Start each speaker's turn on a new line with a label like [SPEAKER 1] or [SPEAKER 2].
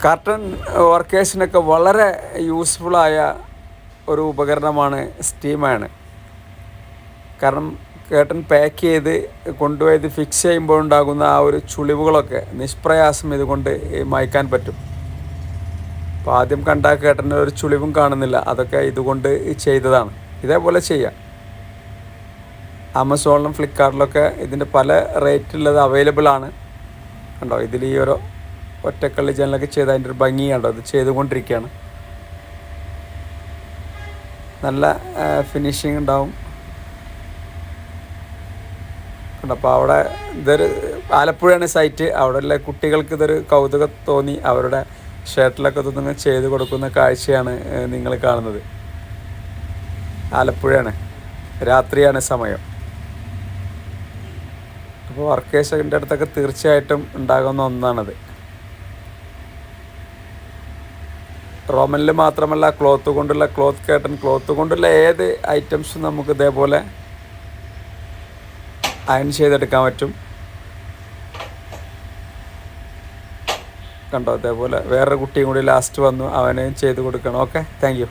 [SPEAKER 1] Curtain വർക്കേഴ്സിനൊക്കെ വളരെ യൂസ്ഫുള്ളായ ഒരു ഉപകരണമാണ് സ്റ്റീമാണ്. കാരണം കർട്ടൻ പാക്ക് ചെയ്ത് കൊണ്ടുപോയത് ഫിക്സ് ചെയ്യുമ്പോഴുണ്ടാകുന്ന ആ ഒരു ചുളിവുകളൊക്കെ നിഷ്പ്രയാസം ഇതുകൊണ്ട് മായ്ക്കാൻ പറ്റും. അപ്പോൾ ആദ്യം കണ്ട കർട്ടന് ഒരു ചുളിവും കാണുന്നില്ല, അതൊക്കെ ഇതുകൊണ്ട് ചെയ്തതാണ്. ഇതേപോലെ ചെയ്യാം. ആമസോണിലും ഫ്ലിപ്കാർട്ടിലൊക്കെ ഇതിൻ്റെ പല റേറ്റുള്ളത് അവൈലബിൾ ആണ്. കണ്ടോ, ഇതിൽ ഈ ഒരു ഒറ്റക്കള്ളി ജനലൊക്കെ ചെയ്ത് അതിൻ്റെ ഒരു ഭംഗി കണ്ടോ, ഇത് ചെയ്തുകൊണ്ടിരിക്കുകയാണ്. നല്ല ഫിനിഷിങ് ഉണ്ടാവും. കണ്ടോ, അപ്പോൾ അവിടെ ഇതൊരു ആലപ്പുഴയാണ് സൈറ്റ്. അവിടെയുള്ള കുട്ടികൾക്ക് ഇതൊരു കൗതുകം തോന്നി അവരുടെ ഷർട്ടിലൊക്കെ ഇതൊന്നും ചെയ്ത് കൊടുക്കുന്ന കാഴ്ചയാണ് നിങ്ങൾ കാണുന്നത്. ആലപ്പുഴയാണ്, രാത്രിയാണ് സമയം. അപ്പോൾ വർക്കേഴ്സിൻ്റെ അടുത്തൊക്കെ തീർച്ചയായിട്ടും ഉണ്ടാകുന്ന ഒന്നാണത്. റോമനിൽ മാത്രമല്ല, ക്ലോത്ത് കൊണ്ടുള്ള ക്ലോത്ത് കർട്ടൻ, ക്ലോത്ത് കൊണ്ടുള്ള ഏത് ഐറ്റംസും നമുക്ക് ഇതേപോലെ അയൺ ചെയ്തെടുക്കാൻ പറ്റും. കണ്ടോ, അതേപോലെ വേറൊരു കുട്ടിയും കൂടി ലാസ്റ്റ് വന്നു, അവനെയും ചെയ്ത് കൊടുക്കണം. Okay, thank you.